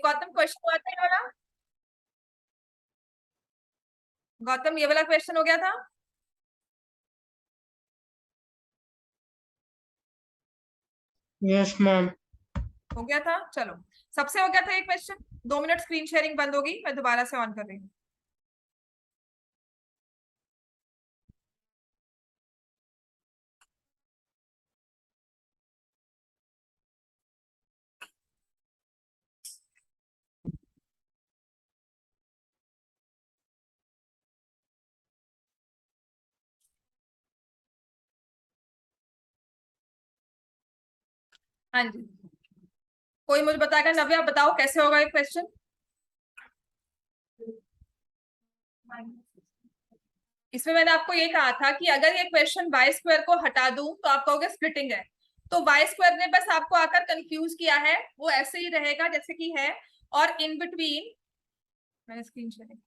Gautam question आता है वाला? गौतम ये वाला क्वेश्चन हो गया था? Yes ma'am. हो गया था, चलो। सबसे हो गया था ये क्वेश्चन। 2 मिनट स्क्रीन शेयरिंग बंद होगी, मैं दोबारा से ऑन कर रही हूँ। हाँ जी, कोई मुझे बताएगा? नव्या बताओ कैसे होगा ये क्वेश्चन। इसमें मैंने आपको ये कहा था कि अगर ये क्वेश्चन वाई स्क्वायर को हटा दूं तो आप कहोगे स्प्लिटिंग है। तो वाई स्क्वायर ने बस आपको आकर कंफ्यूज किया है, वो ऐसे ही रहेगा जैसे कि है। और इन बिटवीन मैंने स्क्रीन शेयर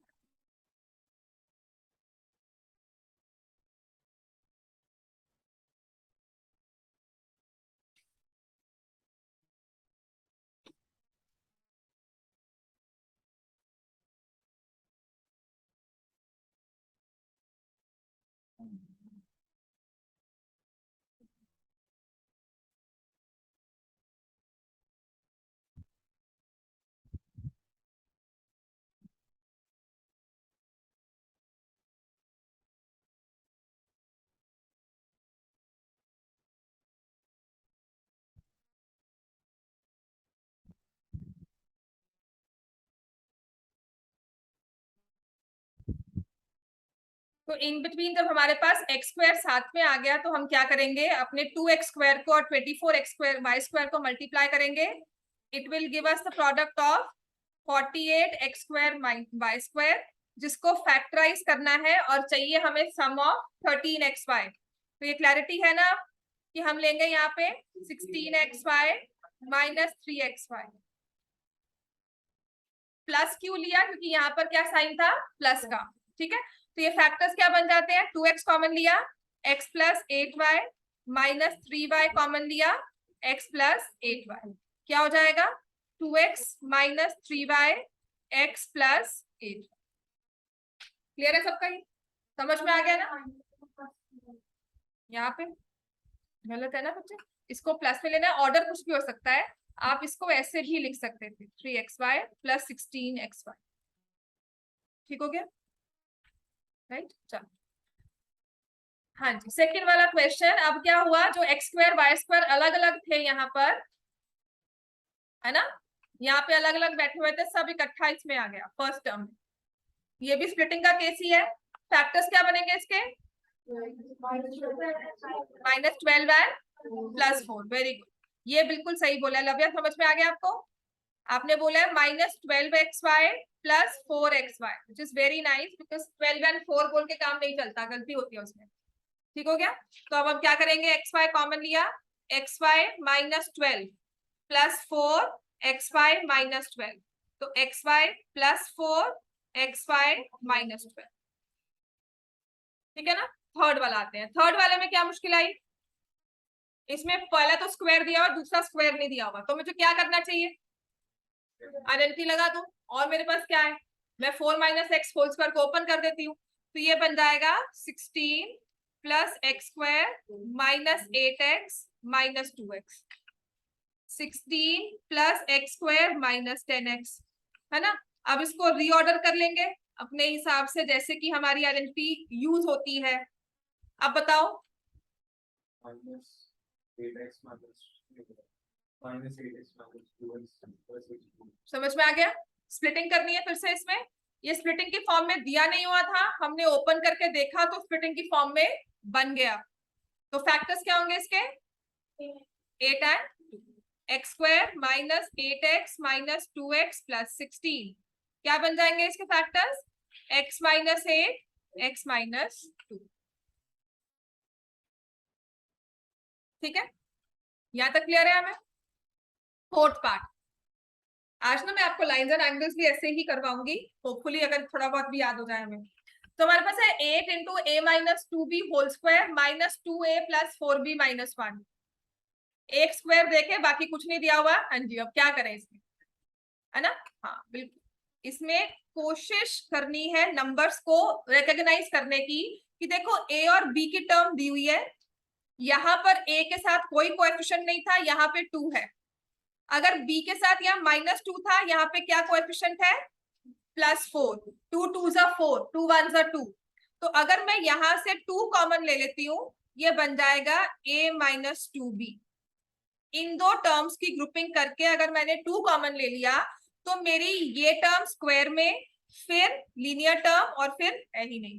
तो इन बिटवीन जब हमारे पास एक्स स्क्वायर साथ में आ गया तो हम क्या करेंगे, अपने 2x स्क्वायर को और 24x स्क्वायर वाई स्क्वायर को मल्टीप्लाई करेंगे। It will give us the product of 48x square Y square, जिसको फैक्टराइज करना है और चाहिए हमें सम ऑफ 13xy। तो ये क्लैरिटी है ना कि हम लेंगे यहाँ पे 16xy माइनस 3xy। प्लस क्यों लिया? क्योंकि यहाँ पर क्या साइन था, प्लस का। ठीक है, तो ये फैक्टर्स क्या बन जाते हैं, 2x कॉमन लिया, x plus 8y minus 3y common लिया, x प्लस 8y। क्या हो जाएगा, 2x minus 3y x plus 8। Clear है सबका? ये समझ में आ गया ना? यहाँ पे गलत है ना बच्चे? इसको प्लस में लेना है, ऑर्डर कुछ भी हो सकता है। आप इसको ऐसे भी लिख सकते थे, 3xy प्लस 16xy। ठीक हो गया? राइट, चलो। हाँ जी, सेकंड वाला क्वेश्चन। अब क्या हुआ, जो एक्स स्क्वायर वाई स्क्वायर अलग अलग थे यहाँ पर, है ना, यहाँ पे अलग अलग बैठे हुए थे, सब इकट्ठा इसमें आ गया फर्स्ट टर्म। ये भी स्प्लिटिंग का केस ही है। फैक्टर्स क्या बनेंगे इसके, -12 एंड +4। वेरी गुड, ये बिल्कुल सही बोला है लव्या, समझ में आ गया आपको? आपने बोला है -12xy plus 4xy, which is very nice, because 12 and 4 बोल के काम नहीं चलता, गलती होती है उसमें। ठीक हो गया? तो अब हम क्या करेंगे, एक्स वाई कॉमन लिया, X Y minus 12 plus 4 X Y minus 12, तो X Y plus 4 X Y minus 12। ठीक है ना? थर्ड वाला आते हैं। थर्ड वाले में क्या मुश्किल आई, इसमें पहला तो स्क्वायर दिया और दूसरा स्क्वायर नहीं दिया हुआ, तो मुझे क्या करना चाहिए, आइडेंटिटी लगा दूं। और मेरे पास क्या है, मैं 4 माइनस एक्स होल स्क्वायर को ओपन कर देती हूँ, तो ये बन जाएगा 16 plus x square minus 8x minus 2x। 16 plus x square minus 10x, है ना? अब इसको रीऑर्डर कर लेंगे अपने हिसाब से, जैसे कि हमारी आइडेंटिटी यूज होती है। अब बताओ, समझ में आ गया? स्प्लिटिंग करनी है फिर से इसमें। ये स्प्लिटिंग की फॉर्म में दिया नहीं हुआ था, हमने ओपन करके देखा तो स्प्लिटिंग की फॉर्म में बन गया। तो फैक्टर्स क्या होंगे इसके, 8 and x square minus 8x minus 2x plus 16। क्या बन जाएंगे इसके factors, x minus 8 x minus 2। ठीक है, यहां तक क्लियर है हमें? फोर्थ पार्ट, आज ना मैं आपको लाइंस एंड एंगल्स भी ऐसे ही करवाऊंगी, होपफुली अगर थोड़ा बहुत भी याद हो जाए हमें। तो हमारे पास है 8 into A minus 2b whole square minus 2a plus 4b minus 1। एक स्क्वायर देखे, बाकी कुछ नहीं दिया हुआ। हाँ जी, अब क्या करें इसमें, है ना? बिल्कुल इसमें कोशिश करनी है नंबर्स को रिकॉग्नाइज करने की कि देखो ए और बी की टर्म दी हुई है, यहाँ पर ए के साथ कोई कोएफिशिएंट नहीं था, यहाँ पे 2 है। अगर बी के साथ यहाँ -2 था, यहाँ पे क्या कोएफिशिएंट है +4, 2 2 जा 4, 2 1 जा 2। तो अगर मैं यहां से 2 कॉमन ले लेती हूँ, ये बन जाएगा a - 2b। इन दो टर्म्स की ग्रुपिंग करके अगर मैंने 2 कॉमन ले लिया तो मेरी ये टर्म स्क्वायर में, फिर लीनियर टर्म और फिर है ही नहीं।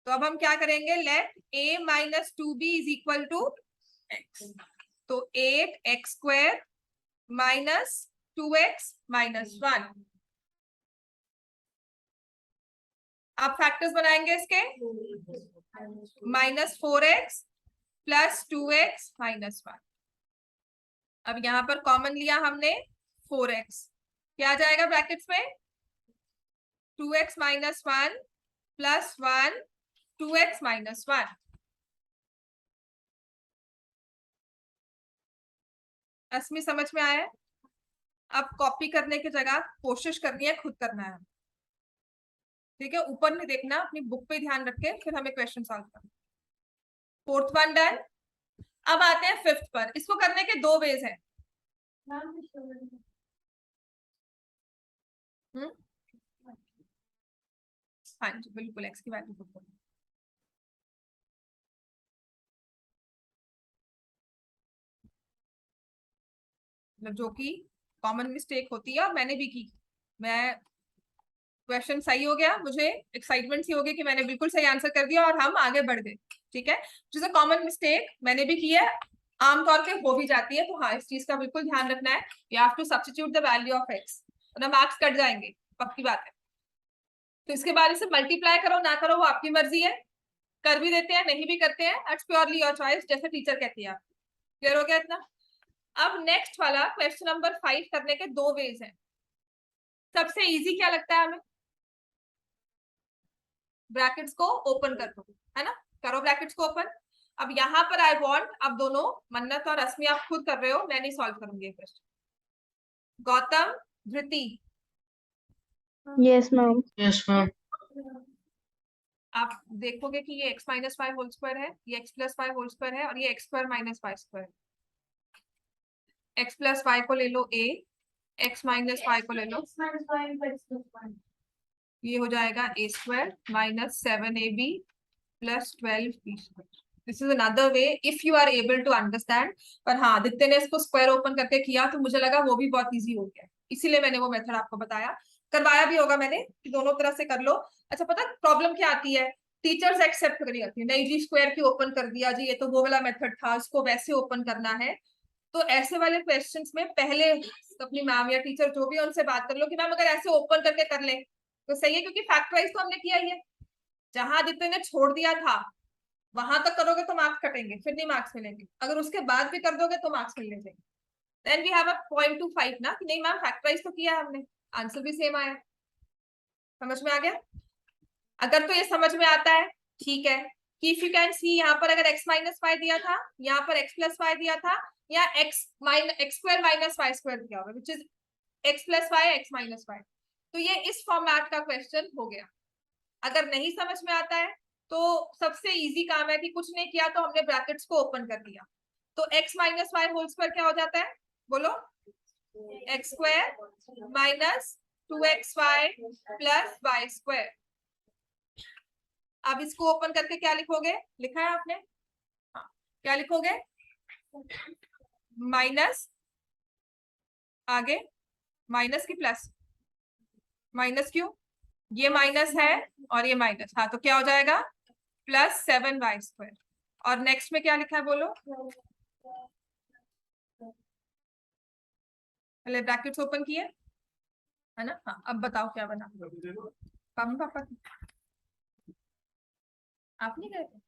तो अब हम क्या करेंगे, let a - 2b is equal to x। तो 8x² - 2x - 1। आप फैक्टर्स बनाएंगे इसके, -4x + 2x - 1। अब यहां पर कॉमन लिया हमने 4x, क्या आ जाएगा ब्रैकेट्स में 2x - 1 + 1 2x - 1। अस्मी समझ में आया? अब कॉपी करने की जगह कोशिश करनी है खुद करना है, ठीक है? ऊपर नहीं देखना, अपनी बुक पे ध्यान रख के फिर हमें क्वेश्चन सॉल्व करना। 4th one done. अब आते हैं 5th पर। इसको करने के 2 वेज हैं। हाँ जी बिल्कुल, x की वैल्यू पुट करो। मतलब जो कि कॉमन मिस्टेक होती है और मैंने भी की। मैं क्वेश्चन सही हो गया, मुझे एक्साइटमेंट सी हो गई कि मैंने बिल्कुल सही आंसर कर दिया और हम आगे बढ़ गए, ठीक है? जो कॉमन मिस्टेक मैंने भी की है, आमतौर पे हो भी जाती है, तो हाँ इस चीज का बिल्कुल ध्यान रखना है। You have to substitute the value of x, वरना मार्क्स कट जाएंगे, पक्की बात है। तो इसके बाद इसे मल्टीप्लाई करो ना करो वो आपकी मर्जी है, कर भी देते हैं नहीं भी करते हैं, इट्स प्योरली योर चॉइस, जैसे टीचर कहती है। क्लियर हो गया इतना? अब नेक्स्ट वाला क्वेश्चन नंबर 5 करने के 2 वेज हैं। सबसे इजी क्या लगता है हमें? ब्रैकेट्स को ओपन कर दो, है ना? करो ब्रैकेट्स को ओपन। अब यहाँ पर आई वांट, अब दोनों मन्नत और अस्मी आप खुद कर रहे हो, मैं नहीं सॉल्व करूंगी क्वेश्चन। गौतम, धृति, Yes, ma'am. Yes, ma'am. आप देखोगे कि ये x - 5 होल स्क्वायर है, ये x + 5 होल स्क्वायर है और ये x² - y²। x + 5 को ले लो a, x - 5 को ले लो, ये हो जाएगा a² - 7ab + 12b²। This is another way if you are able to understand. पर हाँ, आदित्य ने इसको स्क्वायर ओपन करके किया तो मुझे लगा वो भी बहुत इजी हो गया, इसीलिए मैंने वो मेथड आपको बताया। करवाया भी होगा मैंने कि दोनों तरह से कर लो। अच्छा, पता प्रॉब्लम क्या आती है, टीचर्स एक्सेप्ट करी जाती है, नहीं जी स्क्वायर की ओपन कर दिया जी, ये तो वो वाला मेथड था, इसको वैसे ओपन करना है। तो ऐसे वाले क्वेश्चंस में पहले अपनी मैम या टीचर जो भी है उनसे बात कर लो कि मैम अगर ऐसे ओपन करके कर ले तो सही है, क्योंकि फैक्टराइज तो हमने किया ही है। जहां आदित्य ने छोड़ दिया था वहां तक करोगे तो मार्क्स कटेंगे, फिर नहीं मार्क्स मिलेंगे। अगर उसके बाद भी कर दोगे तो मार्क्स मिलने चाहिए। देन वी हैव अ 0.25 ना, कि नहीं मैम फैक्टराइज तो किया है हमने, आंसर भी सेम आया। समझ में आ गया? अगर तो ये समझ में आता है ठीक है, कि इफ यू कैन सी यहाँ पर अगर x - 5 दिया था, यहाँ पर x + 5 दिया था, या x² - y² दिया होगा, विच इज x + 5 x - 5। तो ये इस फॉर्मेट का क्वेश्चन हो गया। अगर नहीं समझ में आता है तो सबसे इजी काम है कि कुछ नहीं किया तो हमने ब्रैकेट्स को ओपन कर दिया। तो x - 5 होल स्क्वायर क्या हो जाता है, बोलो? x² - 2xy + y²। अब इसको ओपन करके क्या लिखोगे, लिखा है आपने? हाँ, क्या लिखोगे? माइनस, आगे माइनस की प्लस, माइनस क्यों, ये माइनस है और ये माइनस, हाँ तो क्या हो जाएगा +7y²। और नेक्स्ट में क्या लिखा है बोलो? पहले ब्रैकेट्स ओपन किए है ना? हाँ, अब बताओ क्या बना? मम्मी पापा की, आप नहीं गए थे?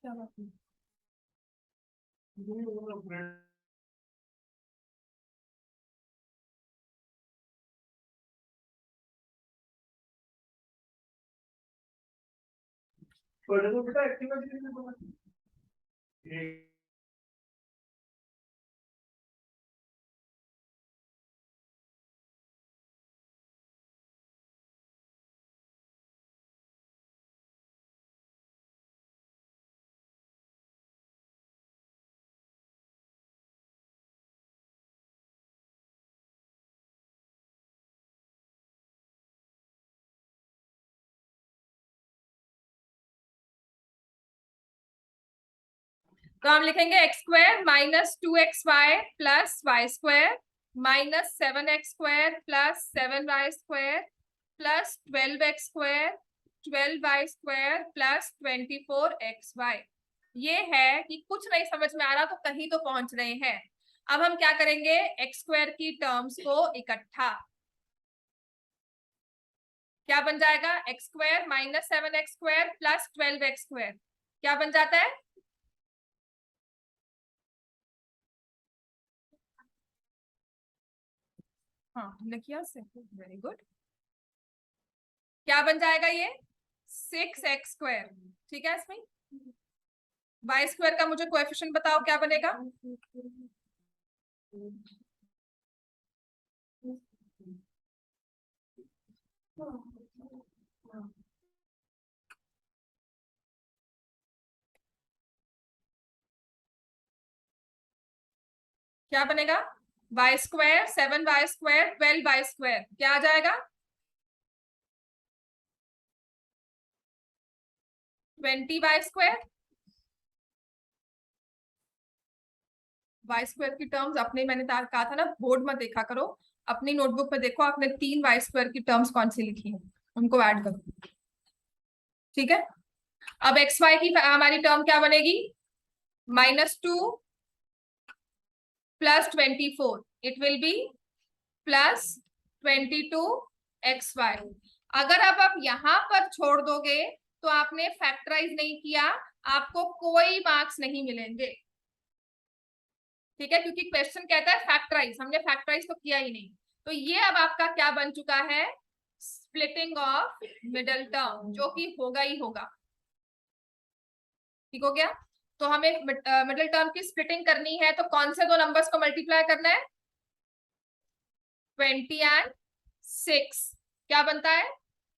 क्या बात है? तो हम लिखेंगे X square minus 2xy plus Y square minus 7x square plus 7y square plus 12x square 12y square plus 24xy। ये है कि कुछ नहीं समझ में आ रहा तो कहीं तो पहुंच रहे हैं। अब हम क्या करेंगे, एक्स स्क्वायर की टर्म्स को इकट्ठा, क्या बन जाएगा, x square minus 7x square plus 12x square क्या बन जाता है, हाँ हमने किया, वेरी गुड। क्या बन जाएगा ये 6x स्क्वायर, ठीक है। इसमें वाई स्क्वायर का मुझे कोएफिशिएंट बताओ क्या बनेगा, क्या बनेगा, Y square 7y square 12y square क्या आ जाएगा 20y स्क्वायर। वाई स्क्वायर की टर्म्स अपने, मैंने कहा था ना बोर्ड में देखा करो, अपनी नोटबुक में देखो आपने 3 वाई स्क्वायर की टर्म्स कौन सी लिखी है, उनको ऐड करो, ठीक है। अब एक्स वाई की हमारी टर्म क्या बनेगी, -2 plus 24, it will be plus 22xy। अगर आप यहां पर छोड़ दोगे तो आपने फैक्टराइज नहीं किया, आपको कोई मार्क्स नहीं मिलेंगे, ठीक है, क्योंकि क्वेश्चन कहता है फैक्टराइज, हमने फैक्टराइज तो किया ही नहीं। तो ये अब आपका क्या बन चुका है, स्प्लिटिंग ऑफ मिडल टर्म, जो कि होगा ही होगा, ठीक हो गया। तो हमें मिडिल टर्म की स्प्लिटिंग करनी है, तो कौन से दो नंबर्स को मल्टीप्लाई करना है, 20 एंड 6, क्या बनता है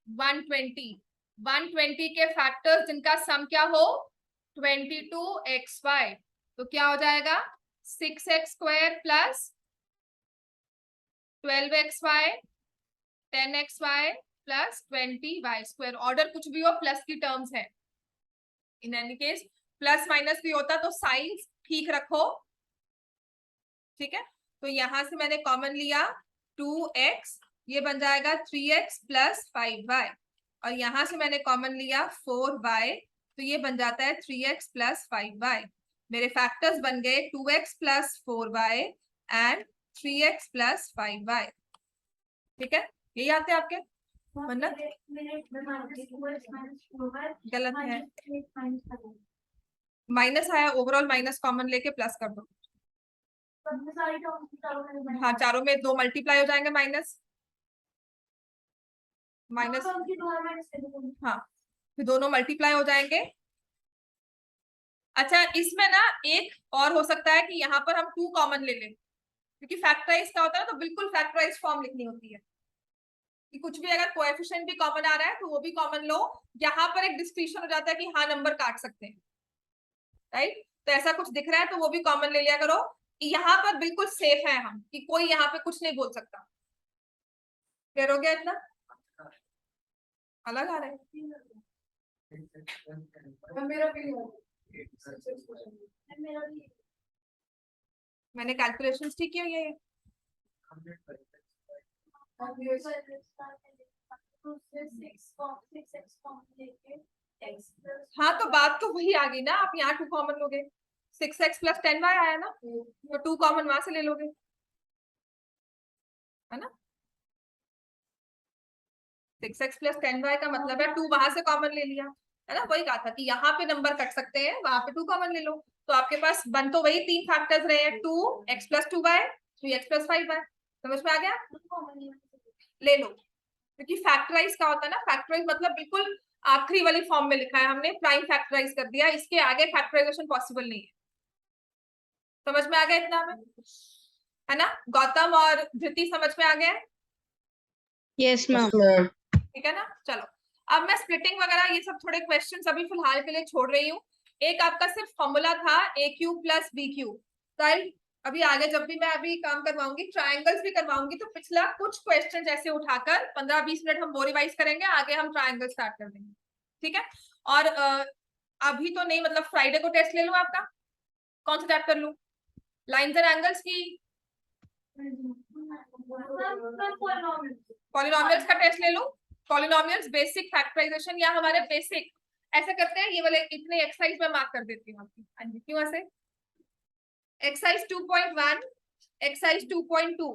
120। 120 के फैक्टर्स जिनका सम क्या हो 22xy, तो क्या हो जाएगा 6x square plus 12xy 10xy plus 20y square. Order कुछ भी हो, प्लस की टर्म्स है, in any case plus minus भी होता तो साइंस ठीक रखो, ठीक है। तो यहां से मैंने कॉमन लिया 2x, ये बन जाएगा 3x प्लस 5y, और यहां से मैंने कॉमन लिया 4y, तो ये बन जाता है 3x प्लस 5y। मेरे फैक्टर्स बन गए 2x plus 4y and 3x plus 5y, ठीक है। यही आते हैं आपके, वरना गलत है, माइनस आया, ओवरऑल माइनस कॉमन लेके प्लस कर दो, हाँ चारों में 2 मल्टीप्लाई हो जाएंगे, माइनस माइनस, हाँ फिर दोनों मल्टीप्लाई हो जाएंगे। अच्छा इसमें ना एक और हो सकता है कि यहाँ पर हम 2 कॉमन ले लें, क्योंकि फैक्टराइज का होता है ना, तो बिल्कुल फैक्टराइज फॉर्म लिखनी होती है कि कुछ भी अगर कोएफिशिएंट भी कॉमन आ रहा है तो वो भी कॉमन लो, यहाँ पर एक डिस्क्रिप्शन हो जाता है कि हाँ नंबर काट सकते हैं, राइट। तो ऐसा कुछ दिख रहा है तो वो भी कॉमन ले लिया करो, यहाँ पर बिल्कुल सेफ है हम, कि कोई यहाँ पे कुछ नहीं बोल सकता। क्लियर हो गया इतना, अलग आ रहा है मैंने कैलकुलेशंस ठीक की हुई है, हाँ तो बात तो वही आ गई ना, आप यहाँ 2 कॉमन लोगे, 6x प्लस 10y आया ना, तो 2 कॉमन वहां से ले लोगे, है ना। 6x प्लस 10y का मतलब है 2 वहां से कॉमन ले लिया, है ना। वही कहा था कि यहाँ पे नंबर कट सकते हैं, वहां पे 2 कॉमन ले लो, तो आपके पास बन तो वही 3 फैक्टर्स रहे हैं, 2x plus 2y 3x plus 5y, समझ में आ गया, ले लो। क्योंकि फैक्टराइज का होता है ना, फैक्टराइज मतलब बिल्कुल आखिरी वाली फॉर्म में लिखा है हमने, प्राइम फैक्टराइज कर दिया, इसके आगे फैक्टराइजेशन पॉसिबल नहीं है, समझ में आ गया इतना में, है ना। गौतम और धृति समझ में आ गया, Yes, ma'am. ठीक है ना। चलो अब मैं स्प्लिटिंग वगैरह ये सब थोड़े क्वेश्चन अभी फिलहाल के लिए छोड़ रही हूँ। एक आपका सिर्फ फॉर्मूला था ए क्यूब प्लस बी क्यूब, कल अभी आगे जब भी मैं अभी काम करवाऊंगी, ट्रायंगल्स भी करवाऊंगी, तो पिछला कुछ क्वेश्चन जैसे उठाकर 15-20 मिनट हम वो रिवाइज करेंगे, आगे हम ट्रायंगल स्टार्ट कर देंगे, ठीक है। और अभी तो नहीं, मतलब फ्राइडे को टेस्ट ले लूं आपका, कौन सा चैप्टर लूं? लाइंस एंड एंगल्स की पॉलिनोमियल्स का टेस्ट ले लूं? पॉलिनोमियल्स बेसिक फैक्टराइजेशन या हमारे बेसिक, ऐसे करते हैं ये वाले इतने एक्सरसाइज में मार्क कर देती हूँ आपकी। हाँ जी, क्यों ऐसे? एक्सरसाइज 2.1, एक्सरसाइज 2.2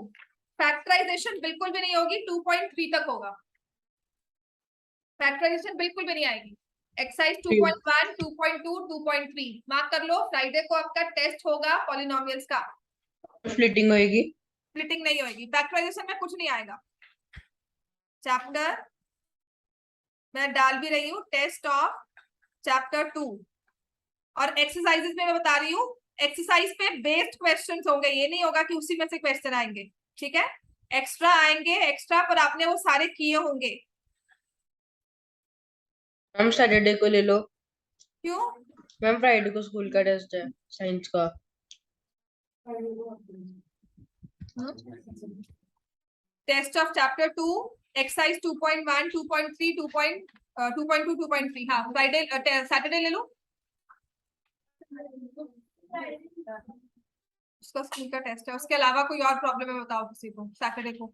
फैक्टराइजेशन बिल्कुल भी नहीं होगी, 2.3 तक होगा। फैक्टराइजेशन बिल्कुल भी नहीं आएगी। एक्सरसाइज 2.1, 2.2, 2.3 मार्क कर लो। फ्राइडे को आपका टेस्ट होगा पॉलिनोमियल्स का। स्प्लिटिंग होएगी? स्प्लिटिंग नहीं होगी, फैक्टराइजेशन में कुछ नहीं आएगा। चैप्टर मैं डाल भी रही हूँ, टेस्ट ऑफ चैप्टर 2। और एक्सरसाइजेस में मैं बता रही हूँ, एक्सरसाइज पे बेस्ड क्वेश्चंस होंगे, ये नहीं होगा कि उसी में से क्वेश्चन आएंगे, ठीक है? एक्स्ट्रा आएंगे, एक्स्ट्रा पर आपने वो सारे किए होंगे। मैम सैटरडे को ले लो। क्यों? मैम फ्राइडे को स्कूल का टेस्ट है साइंस का। Test of chapter 2, exercise 2.1, 2.3, 2.2, 2.3। हाँ, फ्राइडे सैटरडे ले लो। उसका स्कूल का टेस्ट है, उसके अलावा कोई और प्रॉब्लम है बताओ किसी को सैटरडे को।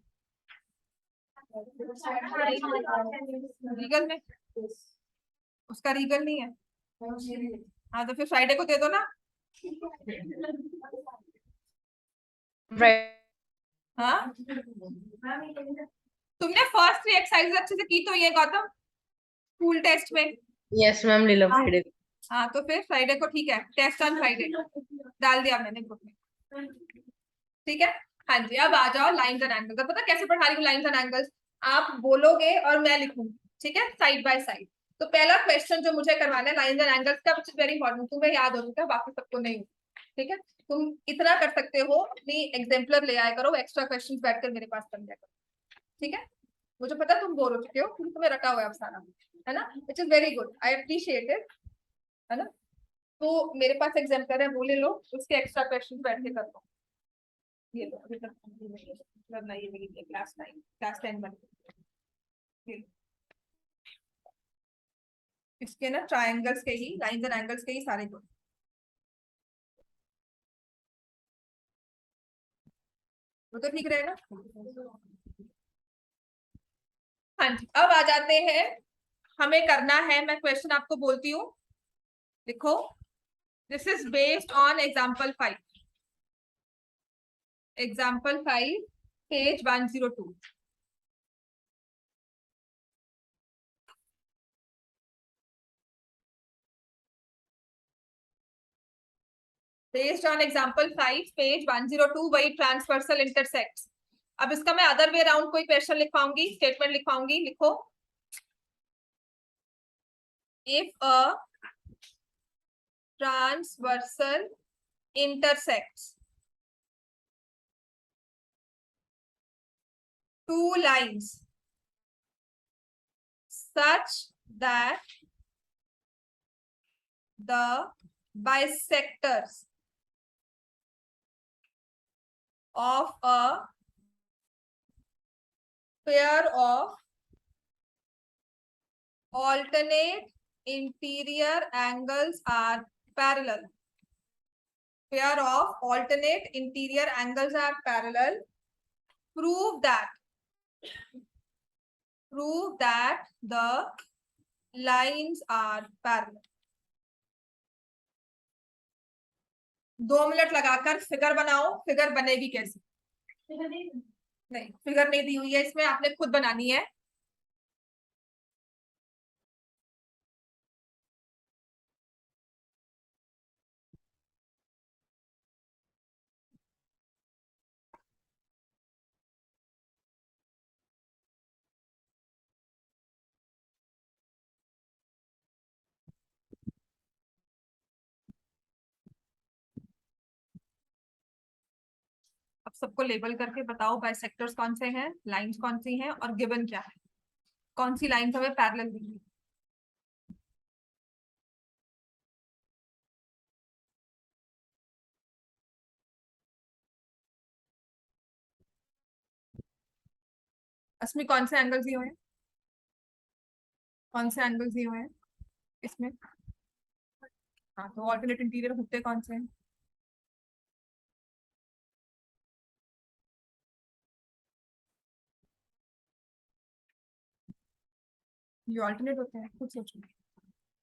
रीगल में उसका रीगल नहीं है। हाँ तो फिर फ्राइडे को दे दो ना। हाँ तुमने फर्स्ट 3 एक्सरसाइज अच्छे से की तो ये गौतम स्कूल टेस्ट में? यस मैम ले लो फ्राइडे को। हाँ तो फिर फ्राइडे को ठीक है, टेस्ट ऑन फ्राइडे डाल दिया मैंने ग्रुप में, ठीक है? हाँ जी, अब आ जाओ लाइंस एंड एंगल्स। पता कैसे पढ़ा रही हूँ लाइंस एंड एंगल्स? आप बोलोगे और मैं लिखूंगी, ठीक है, साइड बाय साइड। तो पहला क्वेश्चन जो मुझे करवाना है लाइंस एंड एंगल्स का, विच इज वेरी इंपॉर्टेंट, तुम्हें याद होगा, बाकी सबको नहीं, ठीक है? तुम इतना कर सकते हो, अपनी एग्जाम्पलर ले आया करो, एक्स्ट्रा क्वेश्चन बैठकर मेरे पास कर लिया करो, ठीक है? मुझे पता तुम बोर हो चुके हो क्योंकि तुम्हें रखा हुआ है अब सारा, है ना? Which is very good, I appreciate it, है ना? तो मेरे पास एग्जाम्पलर है, वो ले लो, उसके एक्स्ट्रा क्वेश्चन बैठ के कर लो। ये लो, अभी तक मतलब ये मेरी क्लास 9 क्लास 10 बन गई। इसके ना ट्रायंगल्स के ही, लाइंस एंड एंगल्स के ही सारे गुण। वो तो ठीक रहेगा। हाँ जी, अब आ जाते हैं, हमें करना है, मैं क्वेश्चन आपको बोलती हूँ, देखो। This is based on example 5, example 5 page 102। Based on example 5 page 102, वही ट्रांसवर्सल इंटरसेक्ट्स। अब इसका मैं अदर वे अराउंड कोई क्वेश्चन लिखवाऊंगी, स्टेटमेंट लिखवाऊंगी, लिखो। If a transversal intersects two lines such that the bisectors of a pair of alternate interior angles are parallel. Pair of alternate interior angles are parallel. Prove that the lines are parallel. 2 minute लगाकर figure बनाओ। Figure बनेगी कैसे? नहीं, figure नहीं दी हुई है इसमें, आपने खुद बनानी है। अब सबको लेबल करके बताओ बाइसेक्टर्स कौन से हैं, लाइंस कौन सी हैं, और गिवन क्या है, कौन सी लाइंस हमें पैरेलल दी है। इसमें कौन से एंगल्स दिए हुए हैं? कौन से एंगल्स दिए हुए हैं इसमें? हाँ तो ऑल्टरनेट इंटीरियर होते कौन से हैं? ये ऑल्टरनेट होते हैं, खुद सोचो।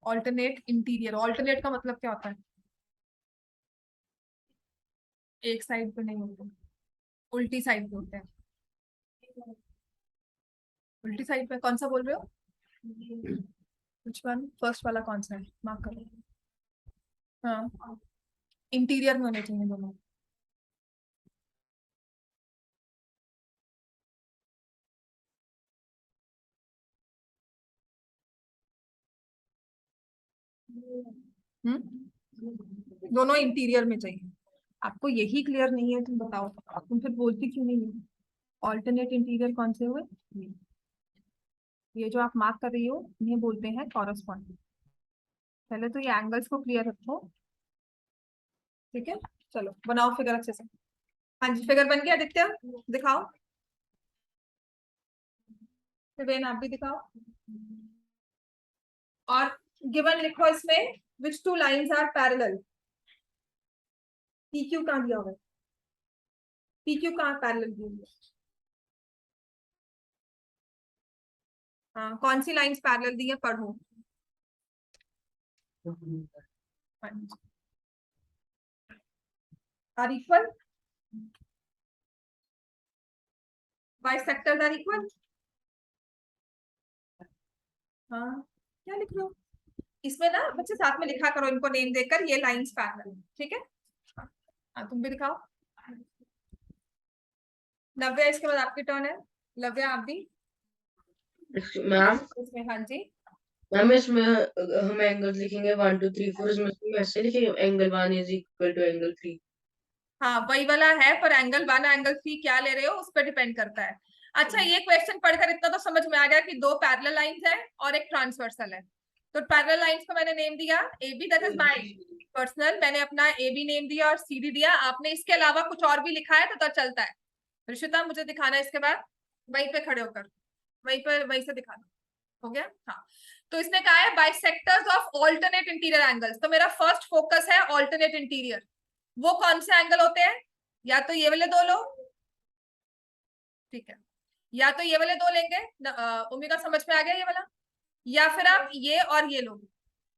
ऑल्टरनेट इंटीरियर, ऑल्टरनेट का मतलब क्या होता है? एक साइड पे नहीं होते, उल्टी साइड पे होते हैं। उल्टी साइड पे कौन सा बोल रहे हो? which one? फर्स्ट वाला कौन सा है, मार्क करो। हाँ, इंटीरियर में होने चाहिए दोनों। दोनों इंटीरियर में चाहिए। आपको यही क्लियर नहीं है, तुम बताओ, तुम फिर बोलती क्यों नहीं है? ऑल्टरनेट इंटीरियर कौन से हुए? ये जो आप मार्क कर रही हो, ये बोलते हैं कॉरस्पॉन्डिंग। पहले तो ये एंगल्स को क्लियर रखो, ठीक है? चलो बनाओ फिगर अच्छे से। हाँ जी, फिगर बन गया आदित्य, दिखाओ। फिर आप भी दिखाओ। और गिवन लिखो इसमें, which two lines are parallel. PQ कहाँ दिया हुआ है? पीक्यू कहाँ पैरेलल दी हुई है? हाँ, कौन सी लाइंस पैरेलल दी है, पढ़ो। हाँ जी, are equal, bisectors are equal. हाँ, क्या लिख रहे हो? इसमें ना बच्चे साथ में लिखा करो इनको नेम देकर, ये लाइंस पैरेलल, ठीक है? हाँ, तुम भी दिखाओ। नव्या, इसके बाद आपकी टर्न है। नव्या, आप भी। मैम इसमें हाँ जी, मैम इसमें हम एंगल्स लिखेंगे 1 2 3 4, इसमें हम ऐसे लिखेंगे angle 1 is equal to angle 3। हाँ वही वाला है, पर एंगल 1 एंगल 3 क्या ले रहे हो उस पर डिपेंड करता है। अच्छा, ये क्वेश्चन पढ़कर इतना तो समझ में आ गया कि दो पैरेलल लाइंस है और एक ट्रांसवर्सल है। तो पैरेलल लाइंस को मैंने नेम दिया A B, that is my personal, मैंने अपना ए बी नेम दिया और सी डी दिया। आपने इसके अलावा कुछ और भी लिखा है तो चलता है। ऋषिता, मुझे दिखाना है इसके बाद, वहीं पे खड़े होकर, वहीं पर, वहीं से दिखाना। हो गया? हाँ। तो इसने कहा है bisectors of alternate interior angles, तो मेरा फर्स्ट फोकस है ऑल्टरनेट इंटीरियर। वो कौन से एंगल होते हैं? या तो ये वाले दो लो, ठीक है, या तो ये वाले दो लेंगे, ओमेगा समझ में आ गया ये वाला, या फिर आप ये और ये लो,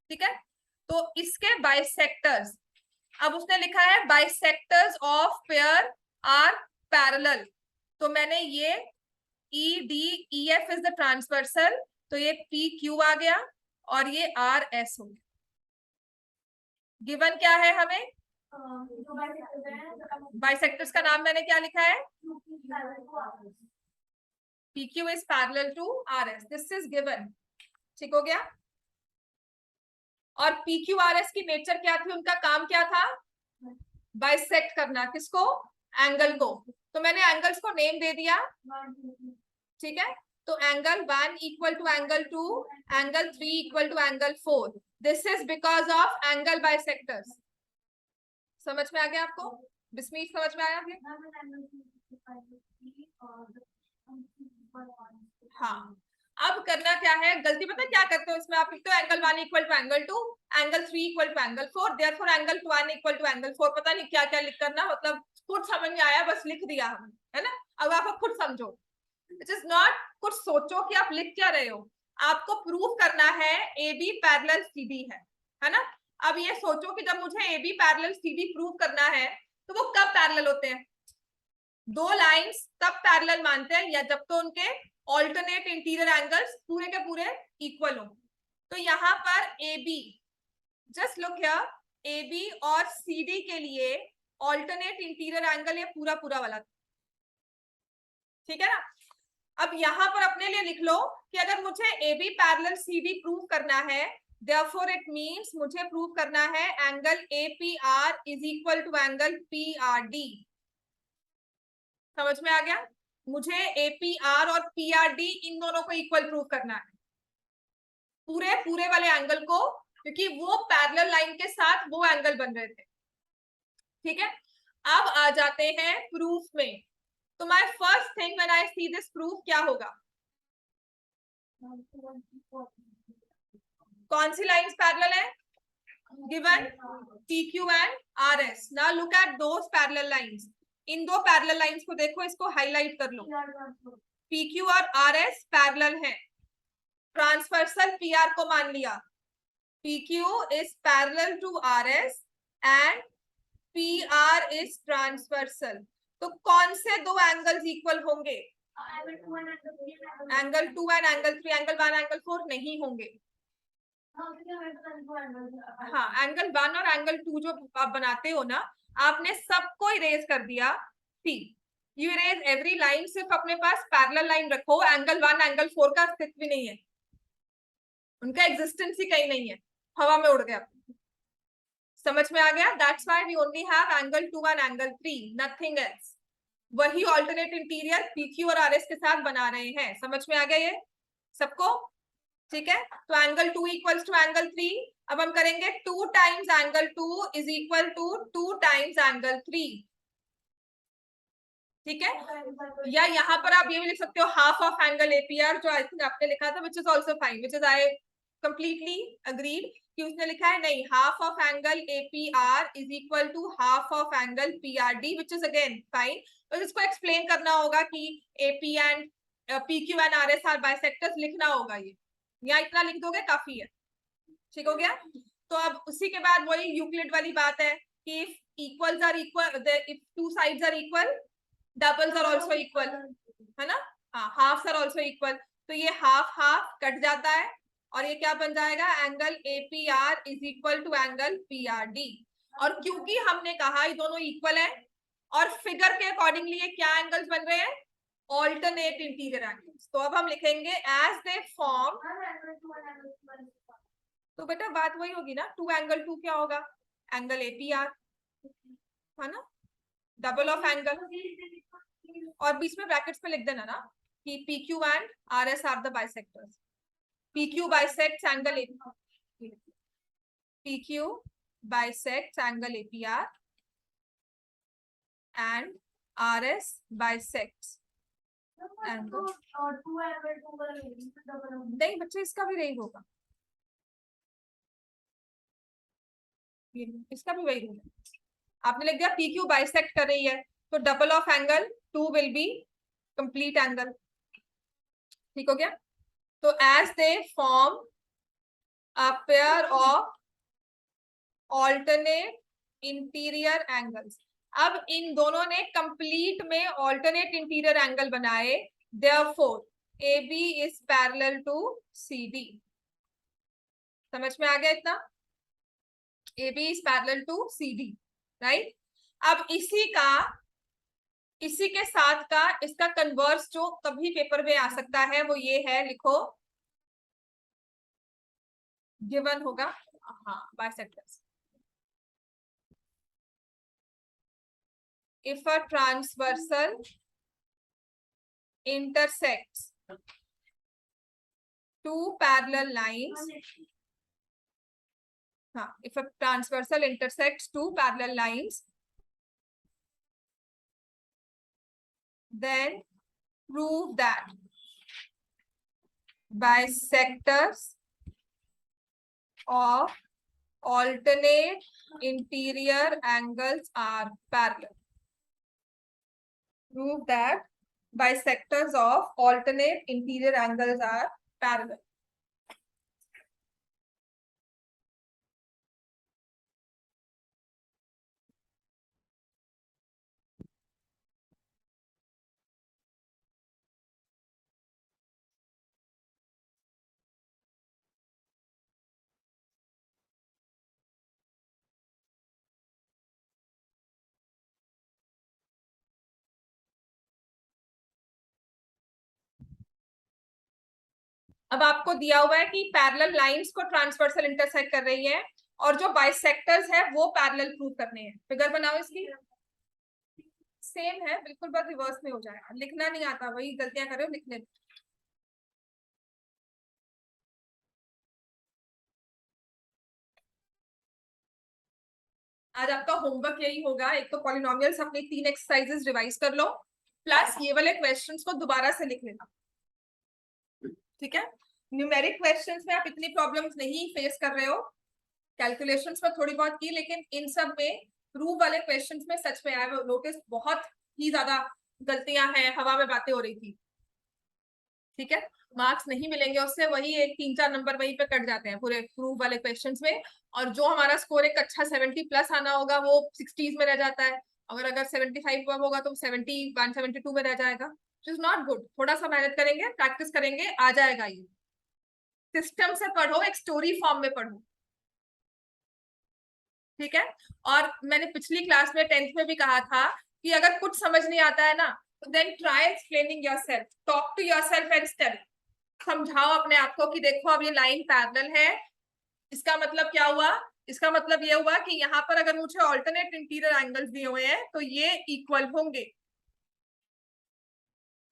ठीक है? तो इसके बाइसेक्टर्स, अब उसने लिखा है bisectors of pair are parallel, तो मैंने ये E D E F is the transversal, तो ये पी क्यू आ गया और ये आर एस हो गया। गिवन क्या है हमें? बाइसेक्टर्स का नाम मैंने क्या लिखा है? PQ is parallel to RS. This is given. ठीक हो गया? और PQRS की नेचर क्या थी, उनका काम क्या था? बाइसेक्ट करना, किसको? एंगल को। तो मैंने एंगल्स को नेम दे दिया, ठीक है? तो angle 1 equal to angle 2, angle 3 equal to angle 4। This is because of angle bisectors. समझ में आ गया आपको? बिस्मीत, समझ में आया? हाँ, अब करना क्या है, गलती पता क्या करते हो इसमें, आप लिखते हो angle 1 equal to angle 2, angle 3 equal to angle 4, therefore angle 1 equal to angle 4, पता नहीं क्या क्या लिख करना, मतलब खुद समझ में आया बस लिख दिया हमने, है ना? अब आप खुद समझो, इट इज नॉट कुछ सोचो कि आप लिख क्या रहे हो। आपको प्रूव करना है A B parallel C D है ना? अब ये सोचो कि जब मुझे A B parallel C D prove करना है तो वो कब पैरेलल होते हैं? दो लाइंस तब पैरेलल मानते हैं या जब तो उनके ऑल्टरनेट इंटीरियर एंगल्स पूरे के पूरे इक्वल हो। तो यहाँ पर A B, just look here, A B और सी डी के लिए ऑल्टरनेट इंटीरियर एंगल ये पूरा पूरा वाला, ठीक है ना? अब यहाँ पर अपने लिए लिख लो कि अगर मुझे A B parallel C D prove करना है, therefore it means मुझे प्रूव करना है angle A P R is equal to angle P R D. समझ में आ गया? मुझे ए पी आर और पी आर डी इन दोनों को इक्वल प्रूव करना है, पूरे पूरे वाले एंगल को, क्योंकि वो पैरेलल लाइन के साथ वो एंगल बन रहे थे, ठीक है? अब आ जाते हैं प्रूफ में। तो my first thing when I see this proof क्या होगा? कौन सी लाइंस पैरेलल है? Given PQ and RS। Now look at those parallel lines. इन दो पैरेलल लाइंस को देखो, इसको हाईलाइट कर लो। PQ और RS पैरेलल है, ट्रांसवर्सल पीआर को मान लिया, PQ is parallel to RS and PR is transversal. तो कौन से दो एंगल्स इक्वल होंगे? Angle 2 and angle 3, angle 1 angle 4 नहीं होंगे। हाँ, एंगल 1 और एंगल 2 जो आप बनाते हो ना, आपने सबको इरेज कर दिया। सी, यू इरेज एवरी लाइन, सिर्फ अपने पास पैरेलल लाइन रखो। एंगल 1 एंगल 4 का अस्तित्व भी नहीं है, उनका एग्जिस्टेंस ही कहीं नहीं है, हवा में उड़ गया। समझ में आ गया? That's why we only have angle 2 and angle 3, nothing else. वही ऑल्टरनेट इंटीरियर पीक्यू और आरएस के साथ बना रहे हैं। समझ में आ गया ये सबको? ठीक है, तो एंगल 2 इक्वल्स टू एंगल 3। अब हम करेंगे 2 times angle 2 is equal to 2 times angle 3। ठीक है, या यहाँ पर आप ये भी लिख सकते हो हाफ ऑफ एंगल एपीआर, जो आई थिंक आपने लिखा था, which is also fine, which is I completely agreed कि उसने लिखा है नहीं, half of angle APR is equal to half of angle PRD, which is again fine. तो इसको एक्सप्लेन करना होगा कि AP and PQ and RS are bisectors, लिखना होगा ये, या इतना लिख दोगे काफी है। ठीक हो गया? तो अब उसी के बाद वही यूक्लिड वाली बात है कि if equals are equal, if two sides are equal, doubles are also equal, है ना? हाँ, हाफ्स आर आल्सो इक्वल। तो ये हाफ हाफ कट जाता है और ये क्या बन जाएगा? Angle APR is equal to angle PRD. और क्योंकि हमने कहा ये दोनों इक्वल है, और फिगर के अकॉर्डिंगली ये क्या एंगल्स बन रहे हैं? Alternate interior angles. तो अब हम लिखेंगे एज दे फॉर्म, तो बेटा बात वही होगी ना, 2 एंगल 2 क्या होगा? एंगल एपीआर, है ना? डबल ऑफ एंगल, और बीच में ब्रैकेट्स में लिख देना ना कि PQ and RS are the bisectors. PQ bisects angle APR, PQ bisects angle APR and RS bisects angle. नहीं बच्चे, इसका भी यही होगा, इसका भी वही रूल है। आपने लिख दिया PQ बाइसेक्ट कर रही है, तो double of angle 2 will be complete angle. ठीक हो गया? तो as they form a pair of alternate interior angles. अब इन दोनों ने कंप्लीट में ऑल्टरनेट इंटीरियर एंगल बनाए, therefore AB is parallel to CD। समझ में आ गया इतना? AB is parallel to CD, right? अब इसी के साथ का इसका कन्वर्स जो कभी पेपर में आ सकता है वो ये है, लिखो, गिवन होगा, हाँ, bisectors. If a transversal intersects two parallel lines, if a transversal intersects two parallel lines, then prove that bisectors of alternate interior angles are parallel. Prove that bisectors of alternate interior angles are parallel. अब आपको दिया हुआ है कि parallel lines को transversal intersect कर रही है, और जो बाइसेक्टर्स है वो पैरेलल प्रूव करने हैं। फिगर बनाओ इसकी। सेम है बिल्कुल, बस रिवर्स में हो जाएगा, लिखना नहीं आता, वही गलतियां कर रहे हो लिखने में। आज आपका होमवर्क यही होगा, एक तो पॉलिनोमियल्स अपनी 3 एक्सरसाइजेस रिवाइज कर लो, प्लस ये वाले क्वेश्चंस को दोबारा से लिख लेना। ठीक है? न्यूमेरिक क्वेश्चंस में आप इतनी प्रॉब्लम्स नहीं फेस कर रहे हो, कैलकुलेशंस में थोड़ी बहुत की, लेकिन इन सब में प्रूफ वाले क्वेश्चंस में सच में आई नोटिस बहुत ही ज्यादा गलतियां हैं, हवा में बातें हो रही थी। ठीक है? मार्क्स नहीं मिलेंगे उससे, वही एक 3-4 नंबर वहीं पे कट जाते हैं पूरे प्रूफ वाले क्वेश्चंस में। और जो हमारा स्कोर एक अच्छा 70+ आना होगा वो 60s में रह जाता है, अगर 75 होगा तो 71, 72 में रह जाएगा, इज नॉट गुड। थोड़ा सा मेहनत करेंगे, प्रैक्टिस करेंगे, आ जाएगा ये। सिस्टम से पढ़ो, एक स्टोरी फॉर्म में पढ़ो, ठीक है। और मैंने पिछली क्लास में 10th में भी कहा था कि अगर कुछ समझ नहीं आता है ना, तो then try explaining yourself, talk to yourself and tell, समझाओ अपने आप को कि देखो अब ये लाइन पैरेलल है, इसका मतलब क्या हुआ, इसका मतलब ये हुआ कि यहाँ पर अगर मुझे ऑल्टरनेट इंटीरियर एंगल्स दिए हुए हैं तो ये इक्वल होंगे।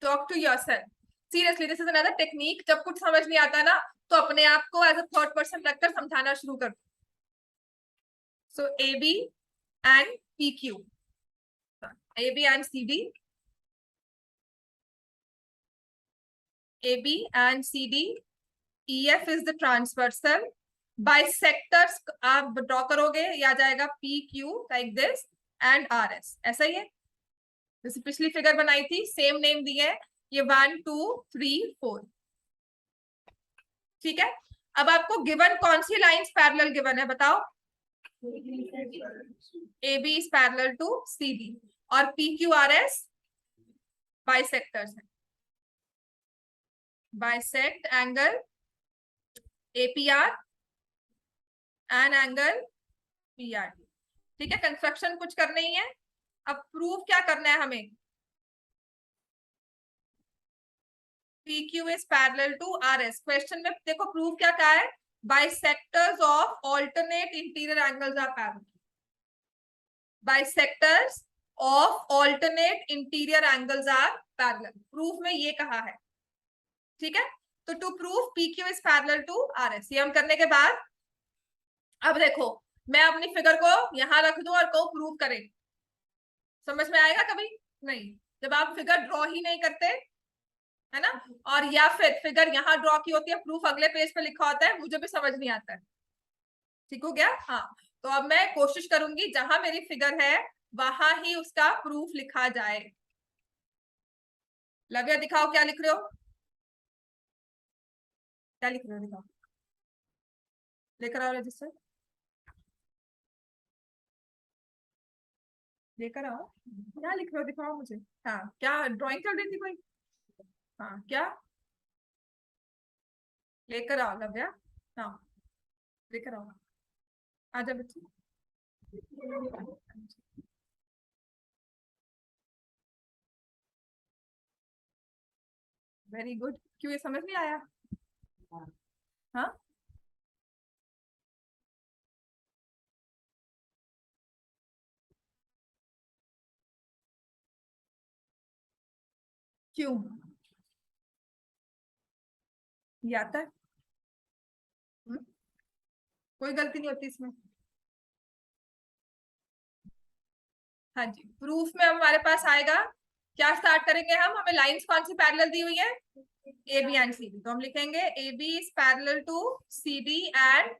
Talk to yourself, seriously this is another technique. जब कुछ समझ नहीं आता ना, तो अपने आप को एज अ थर्ड पर्सन रखकर समझाना शुरू कर दो। सो AB and PQ, AB and CD, AB and CD, EF is the transversal, bisectors आप ड्रॉ करोगे, या जाएगा PQ like this and RS, ऐसा ही है जैसे पिछली फिगर बनाई थी, सेम नेम दिए, ये 1 2 3 4, ठीक है। अब आपको गिवन कौन सी लाइंस पैरेलल गिवन है बताओ? AB is parallel to CD और PQRS बाइसेक्टर्स है, bisect angle APR and angle PRD, ठीक है। कंस्ट्रक्शन कुछ करना ही है, अब प्रूफ क्या करना है हमें? PQ is parallel to RS। Question में देखो प्रूफ क्या कहा है, bisectors of alternate interior angles are parallel, bisectors of alternate interior angles are parallel, proof में ये कहा है, ठीक है। तो to prove PQ is parallel to RS, ये हम करने के बाद अब देखो मैं अपनी फिगर को यहां रख दूं और को प्रूव करें, समझ में आएगा कभी? नहीं, जब आप फिगर ड्रॉ ही नहीं करते है ना, और या फिर फिगर यहाँ ड्रॉ की होती है, प्रूफ अगले पेज पे लिखा होता है, मुझे भी समझ नहीं आता है, ठीक हो गया। हाँ, तो अब मैं कोशिश करूंगी जहां मेरी फिगर है वहां ही उसका प्रूफ लिखा जाए। लव्या दिखाओ क्या लिख रहे हो, क्या लिख रहे हो, दिखाओ, लेकर आओ रजिस्टर, लेकर आओ, क्या लिख रहे हो दिखाओ मुझे। हाँ, क्या ड्राइंग चल रही थी कोई? हाँ, क्या लेकर आओ लव्या, हाँ लेकर आओ, आजा बच्चे। वेरी गुड, क्यों ये समझ नहीं आया? हाँ, क्यों ये आता है? हुँ? कोई गलती नहीं होती इसमें। हाँ जी, प्रूफ में हमारे पास आएगा, क्या स्टार्ट करेंगे हम, हमें लाइंस कौन सी पैरेलल दी हुई है? AB एंड CD, तो हम लिखेंगे AB is parallel to CD and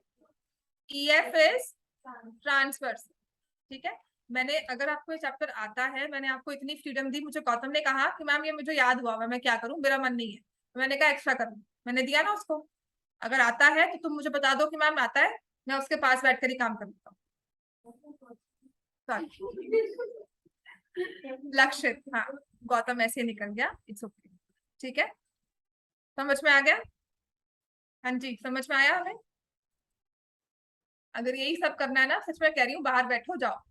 EF is transverse, ठीक है। मैंने, अगर आपको ये चैप्टर आता है, मैंने आपको इतनी फ्रीडम दी, मुझे गौतम ने कहा कि मैम ये मुझे याद हुआ मैं क्या करूं, मेरा मन नहीं है, तो मैंने कहा एक्स्ट्रा करूं, मैंने दिया ना उसको। अगर आता है तो तुम मुझे बता दो कि मैम आता है, मैं उसके पास बैठकर ही काम कर लेता हूँ। लक्षित, हाँ, गौतम ऐसे निकल गया, इट्स ओके, ठीक है, समझ में आ गया? हाँ जी, समझ में आया हमें? अगर यही सब करना है ना, सच में कह रही हूँ, बाहर बैठो, जाओ,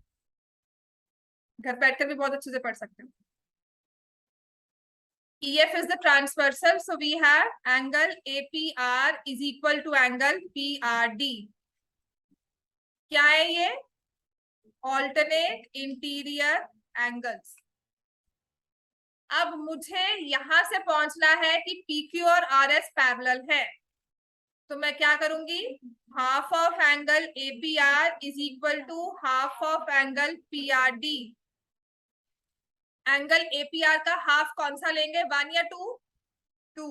घर बैठकर भी बहुत अच्छे से पढ़ सकते हो। EF is the transversal, so we have angle APR is equal to angle PRD। क्या है ये? Alternate interior angles. अब मुझे यहां से पहुंचना है कि PQ और RS पैरेलल है, तो मैं क्या करूंगी, half of angle APR is equal to half of angle PRD। Angle APR का हाफ कौन सा लेंगे, 1 या 2? 2।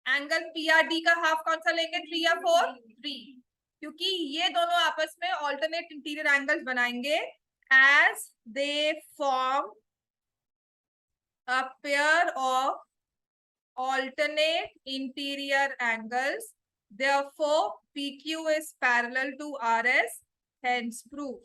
एंगल PRD का हाफ कौन सा लेंगे, 3 या 4? 3, क्योंकि ये दोनों आपस में ऑल्टरनेट इंटीरियर एंगल्स बनाएंगे as they form a pair of alternate interior angles. Therefore, PQ is parallel to RS, hence proved.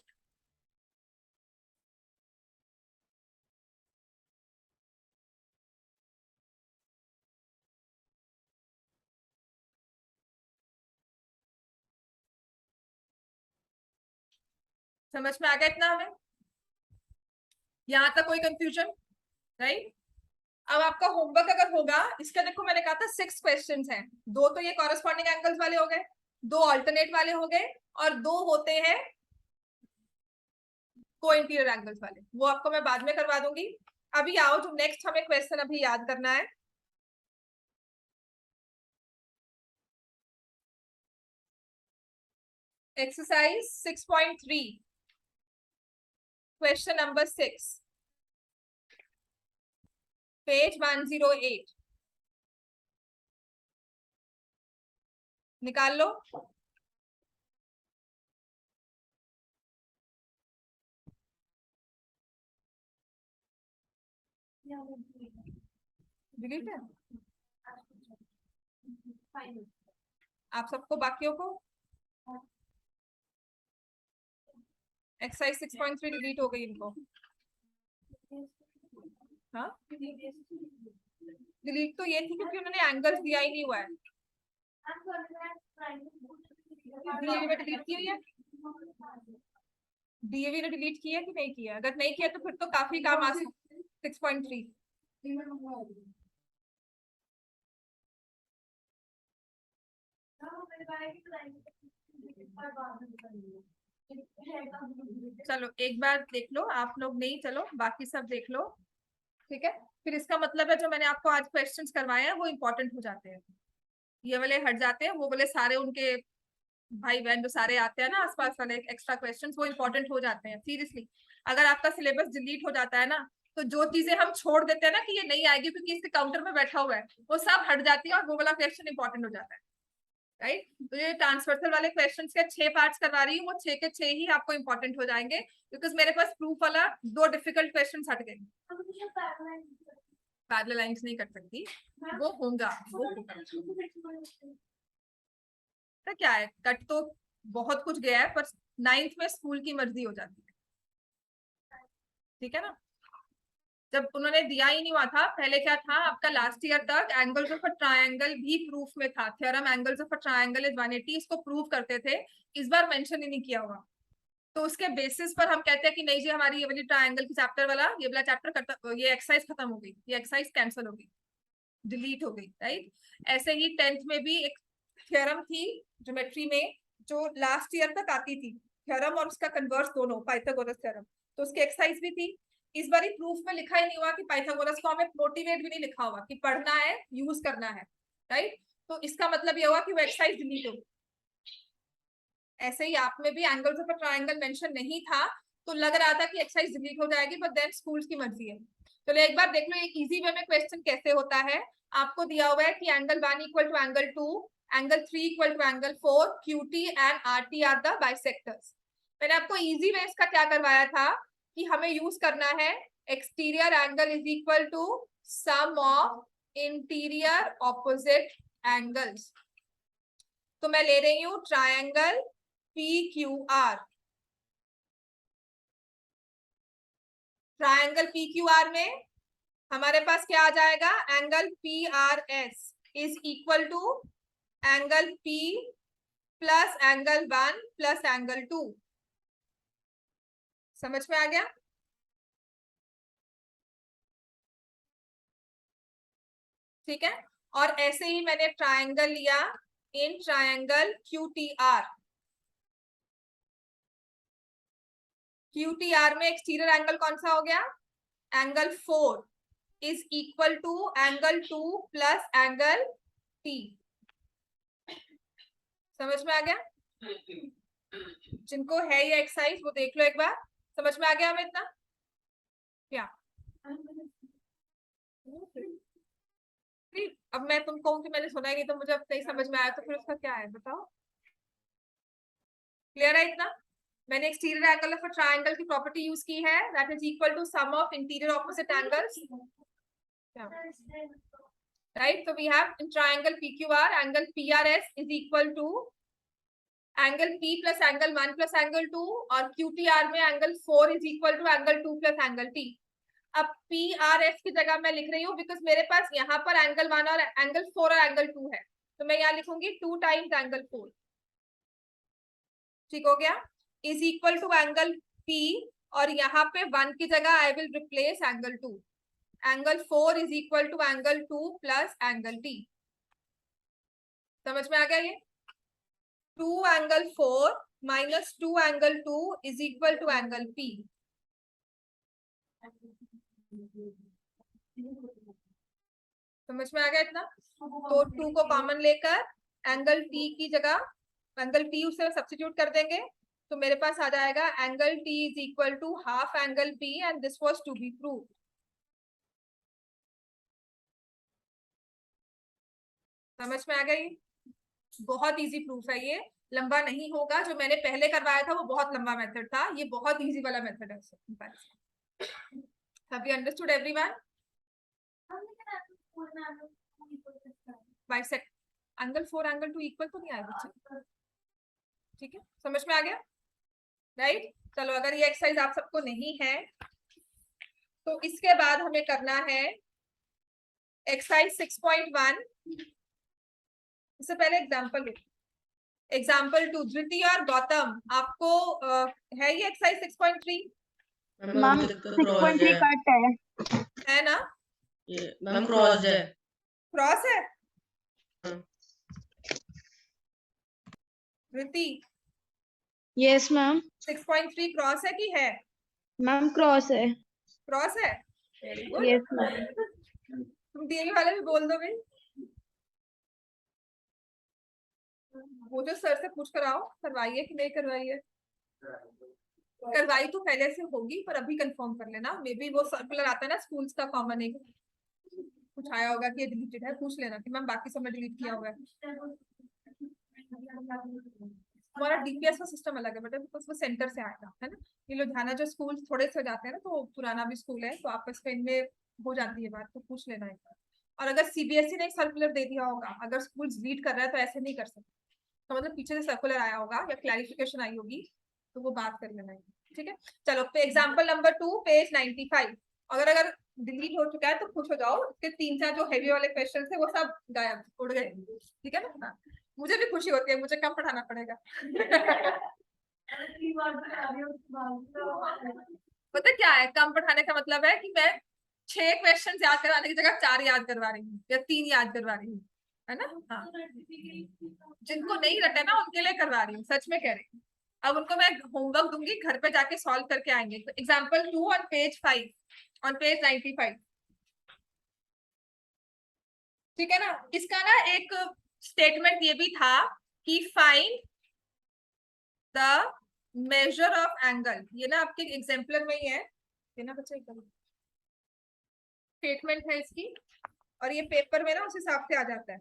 समझ में आ गया इतना हमें? यहां तक कोई कंफ्यूजन? राइट? अब आपका होमवर्क अगर होगा, इसका देखो मैंने कहा था 6 क्वेश्चंस हैं। 2 तो ये कॉरेस्पॉन्डिंग एंगल्स वाले हो गए, 2 अल्टरनेट वाले हो गए, और 2 होते हैं को इंटीरियर एंगल्स वाले। वो आपको मैं बाद में करवा दूंगी। अभी आओ, जो नेक्स्ट हमें क्वेश्चन अभी याद करना है, एक्सरसाइज 6.3, क्वेश्चन नंबर 6, पेज 108। निकाल लो। डिलीट है आप सबको, बाकियों को? एक्सरसाइज 6.3 डिलीट हो गई इनको। हाँ, डिलीट तो ये थी क्योंकि उन्होंने एंगल्स दिया ही नहीं हुआ है। डीएवी ने डिलीट की है, डीएवी ने डिलीट किया कि नहीं किया? अगर नहीं किया तो फिर तो काफी काम आ सकता। 6.3 चलो एक बार देख लो आप लोग, नहीं चलो बाकी सब देख लो, ठीक है? फिर इसका मतलब है जो मैंने आपको आज क्वेश्चंस करवाए हैं वो इंपॉर्टेंट हो जाते हैं, ये वाले हट जाते हैं, वो वाले सारे उनके भाई बहन जो सारे आते हैं ना आसपास वाले एक्स्ट्रा क्वेश्चंस, वो इंपॉर्टेंट हो जाते हैं। सीरियसली, अगर आपका सिलेबस डिलीट हो जाता है ना, तो जो चीजें हम छोड़ देते हैं ना कि ये नहीं आएगी क्योंकि इसके काउंटर में बैठा हुआ है, वो सब हट जाती है और वो वाला क्वेश्चन इंपॉर्टेंट हो जाता है। राइट? तो ये ट्रांसवर्सल वाले क्वेश्चंस के 6 पार्ट्स करवा रही हूँ, वो 6 के 6 ही आपको इंपॉर्टेंट हो जाएंगे, बिकॉज मेरे पास प्रूफ वाला 2 डिफिकल्ट क्वेश्चन हट गए। पैरेलल लाइंस नहीं कर सकती, वो होगा, वो होगा। तो क्या है, कट तो बहुत कुछ गया है, पर 9th में स्कूल की मर्जी हो जाती है, ठीक है ना? जब उन्होंने दिया ही नहीं हुआ था, पहले क्या था आपका लास्ट ईयर तक, एंगल्स ऑफ अ ट्रायंगल भी प्रूफ में था, theorem angles of a triangle is 180, इसको प्रूव करते थे, इस बार मेंशन ही नहीं किया हुआ। तो उसके बेसिस पर हम कहते हैं कि नहीं जी, हमारी ये वाली ट्रायंगल की चैप्टर वाला ये वाला चैप्टर ये एक्सरसाइज खत्म हो गई, ये एक्सरसाइज कैंसिल हो गई, डिलीट हो गई। राइट? ऐसे ही 10th में भी एक थ्योरम थी ज्योमेट्री में, जो लास्ट ईयर तक आती थी, थ्योरम और उसका कन्वर्स दोनों, पाइथागोरस थ्योरम, तो उसकी एक्सरसाइज भी थी। इस बार प्रूफ में लिखा ही नहीं हुआ कि पाइथागोरस को, हमें मोटिवेट भी नहीं लिखा हुआ कि पढ़ना है, यूज करना है। राइट? तो इसका मतलब ये हुआ कि वो एक्सरसाइज डिलीट हो। ऐसे ही आप में भी angles of a triangle mention नहीं था, तो लग रहा था कि एक्सरसाइज डिलीट हो जाएगी, बट देन स्कूल्स की मर्जी है। चलो एक बार देख लो एक इजी वे में क्वेश्चन कैसे होता है। आपको दिया हुआ है कि angle 1 equal to angle 2, angle 3 equal to angle 4, QT and RT are the bisectors. मैंने आपको इजी वे इसका क्या करवाया था कि हमें यूज करना है exterior angle is equal to sum of interior opposite angles. तो मैं ले रही हूं ट्रायंगल PQR। ट्रायंगल PQR में हमारे पास क्या आ जाएगा, angle PRS is equal to angle P plus angle 1 plus angle 2। समझ में आ गया? ठीक है। और ऐसे ही मैंने ट्रायंगल लिया इन ट्रायंगल QTR। QTR में एक्सटीरियर एंगल कौन सा हो गया, angle 4 is equal to angle 2 plus angle T। समझ में आ गया? जिनको है ये एक्सरसाइज वो देख लो एक बार। समझ में आ गया हमें इतना? क्या अब मैं तुम कहूँ कि मैंने सुना ही नहीं तो मुझे अब नहीं समझ में आया, तो फिर उसका क्या है बताओ? क्लियर है इतना? मैंने exterior angle of a triangle की प्रॉपर्टी यूज की है, that is equal to sum of interior opposite angles. right? So we have in triangle PQR, angle PRS is equal to angle P plus angle 1 plus angle 2, और QTR में angle 4 is equal to angle 2 plus angle T. अब PRS की जगह मैं लिख रही हूँ because मेरे पास यहाँ पर एंगल 1 और एंगल 4 और एंगल 2 है, तो मैं यहाँ लिखूंगी 2 टाइम्स एंगल 4. ठीक हो गया? Is equal to angle P, और यहाँ पे 1 की जगह I will replace angle 2. Angle 4 is equal to angle 2 plus angle T. समझ में आ गया? ये 2 angle 4 minus 2 angle 2 is equal to angle P. समझ में आ गया इतना? तो 2 को कॉमन लेकर एंगल T की जगह एंगल T उससे सब्स्टिट्यूट कर देंगे, तो मेरे पास आ जाएगा angle T is equal to half angle P, and this was to be proved. समझ में आ गई? बहुत इजी प्रूफ है ये, लंबा नहीं होगा. जो मैंने पहले करवाया था वो बहुत लंबा मेथड था, ये बहुत इजी वाला मेथड है. Have you understood everyone? Bisect angle 4 angle 2 equal तो नहीं आया बच्चे? ठीक है, समझ में आ गया? राइट. चलो, अगर ये एक्सरसाइज आप सबको नहीं है तो इसके बाद हमें करना है एक्सरसाइज 6.1. इससे पहले एग्जाम्पल 2. धृति और गौतम, आपको है ये एक्सरसाइज 6.3? मैम 6.3 कट है है ना? ये मैम क्रॉस है. क्रॉस है? हाँ. धृति, यस मैम 6.3 क्रॉस है कि है? मैम क्रॉस है क्रॉस है. Very good. यस मैम तुम डीएवी वाले भी बोल दो भाई. वो जो सर से पूछ कर आओ, करवाइए कि नहीं करवाइए. करवाई तो पहले से होगी, पर अभी कंफर्म कर लेना. मे बी वो सर्कुलर आता है ना स्कूल्स का कॉमन, एक कुछ आया होगा कि ये डिलीटेड है, पूछ लेना कि मैम बाकी सब में डिलीट किया हुआ है. हमारा डीपीएस का सिस्टम अलग है बेटा, बिकॉज वो सेंटर से आएगा, है ना. ये लुधियाना जो स्कूल थोड़े से जाते हैं ना, तो पुराना भी स्कूल है, तो आपस में इनमें हो जाती है बात, तो पूछ लेना एक बार. और अगर सीबीएसई ने एक सर्कुलर दे दिया होगा, अगर स्कूल लीड कर रहा है तो ऐसे नहीं कर सकते. तो मतलब पीछे से सर्कुलर आया होगा या क्लैरिफिकेशन आई होगी, तो वो बात कर लेना है. ठीक है. चलो, पे एग्जांपल नंबर 2, पेज 95. अगर डिलीट हो चुका है तो खुश हो जाओ, इसके 3-4 जो हेवी वाले क्वेश्चन थे वो सब गायब, उड़ गए. ठीक है ना? हाँ. मुझे भी खुशी होती है, मुझे कम पढ़ाना पड़ेगा. पता क्या है, कम पढ़ाने का मतलब है कि मैं 6 क्वेश्चन याद करवाने की जगह 4 याद करवा रही हूँ या 3 याद करवा रही हूँ, है ना. हाँ. जिनको नहीं रटे ना उनके लिए करवा रही हूँ, सच में कह रही हूँ. अब उनको मैं होमवर्क दूंगी, घर पे जाके सॉल्व करके आएंगे. तो example 2 on page 5, on page 95. ठीक है ना. इसका ना एक स्टेटमेंट ये भी था कि find the measure of angle. ये ना आपके एग्जाम्पलर में ही है, ये ना बच्चे स्टेटमेंट है इसकी, और ये पेपर में ना उस हिसाब से आ जाता है.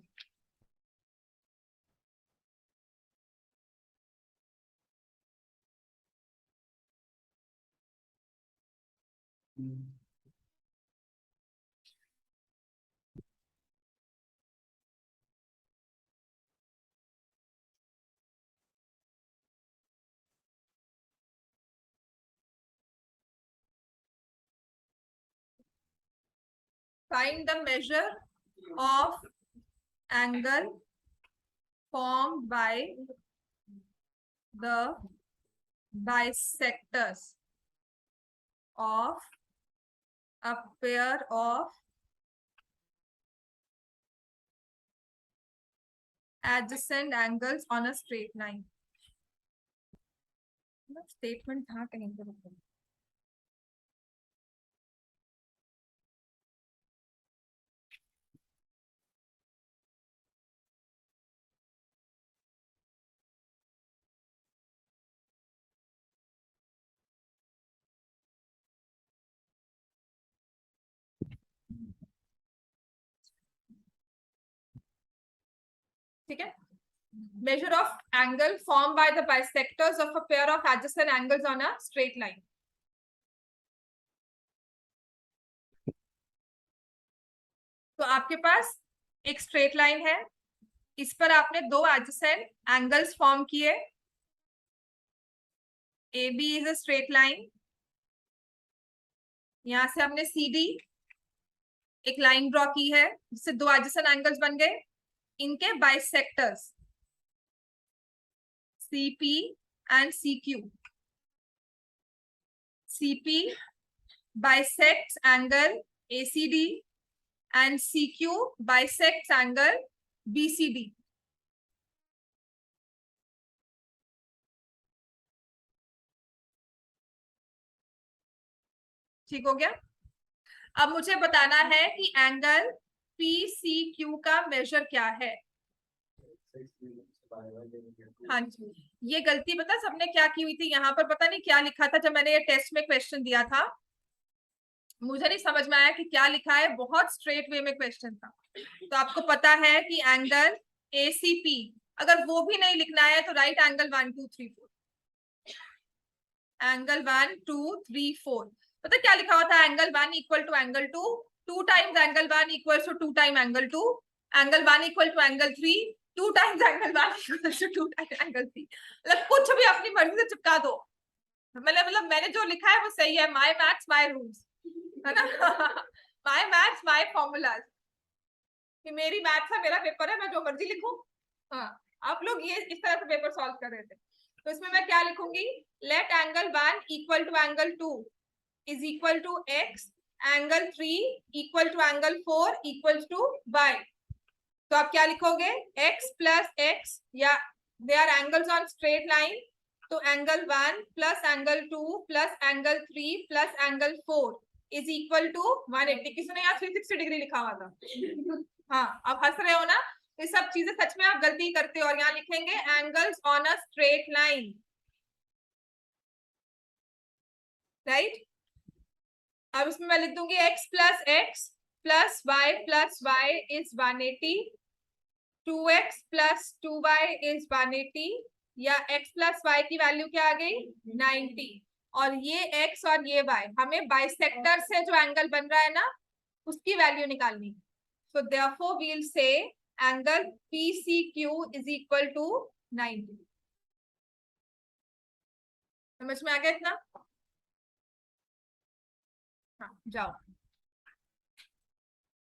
Find the measure of angle formed by the bisectors of a pair of adjacent angles on a straight line. Statement था कहीं पर. ठीक है. measure of angle formed by the bisectors of a pair of adjacent angles on a straight line. तो आपके पास एक straight line है, इस पर आपने दो एडजेसेंट एंगल्स फॉर्म किए। AB is a straight line, यहां से हमने CD एक लाइन ड्रॉ की है जिससे दो एडजेसेंट एंगल्स बन गए। इनके bisectors CP and CQ, CP bisects angle ACD and CQ bisects angle BCD. ठीक हो गया। अब मुझे बताना है कि एंगल PCQ का मेजर क्या है। हाँ जी, ये गलती पता सबने क्या की हुई थी, यहाँ पर पता नहीं क्या लिखा था जब मैंने ये टेस्ट में क्वेश्चन दिया था, मुझे नहीं समझ में आया कि क्या लिखा है, बहुत स्ट्रेट वे में क्वेश्चन था। तो आपको पता है कि एंगल ACP, अगर वो भी नहीं लिखना है तो राइट एंगल 1 2 3 4, एंगल 1 2 3 4। पता क्या लिखा हुआ था, angle 1 equal to angle 2, 2 times angle 1 equal to 2 time angle 2, angle 1 equal to angle 3, 2 times angle 1 equal to 2 time angle 3। मतलब कुछ भी अपनी मर्जी से चिपका दो, मतलब मैंने जो लिखा है वो सही है। माय मैथ्स माय रूल्स, है ना। माय मैथ्स माय फॉर्मूलाज, कि मेरी मैथ्स है, मेरा पेपर है, मैं जो मर्जी लिखूं। हाँ, आप लोग ये इस तरह से पेपर सॉल्व कर रहे थे, तो इसमें मैं क्या लिखूंगी, let angle 1 equal to angle 2 is equal to x, angle 3 equal to angle 4 equal to y। तो आप क्या लिखोगे, x प्लस x, या they are angles on straight line, तो angle 1 plus angle 2 plus angle 3 plus angle 4 is equal to 180। किसी ने यहाँ 360 degree लिखा हुआ था। हाँ, आप हंस रहे हो ना, ये सब चीजें सच में आप गलती करते हो। और यहाँ लिखेंगे angles on a straight line, right. अब इसमें मैं लिख दूंगी x plus y plus y is 180, 2x plus 2y is 180, या x प्लस वाई की वैल्यू क्या आ गई 90, और ये x और ये y, हमें बाइसेक्टर से जो एंगल बन रहा है ना उसकी वैल्यू निकालनी। So therefore we'll say angle PCQ is equal to 90। समझ में आ गया इतना? हाँ, जाओ।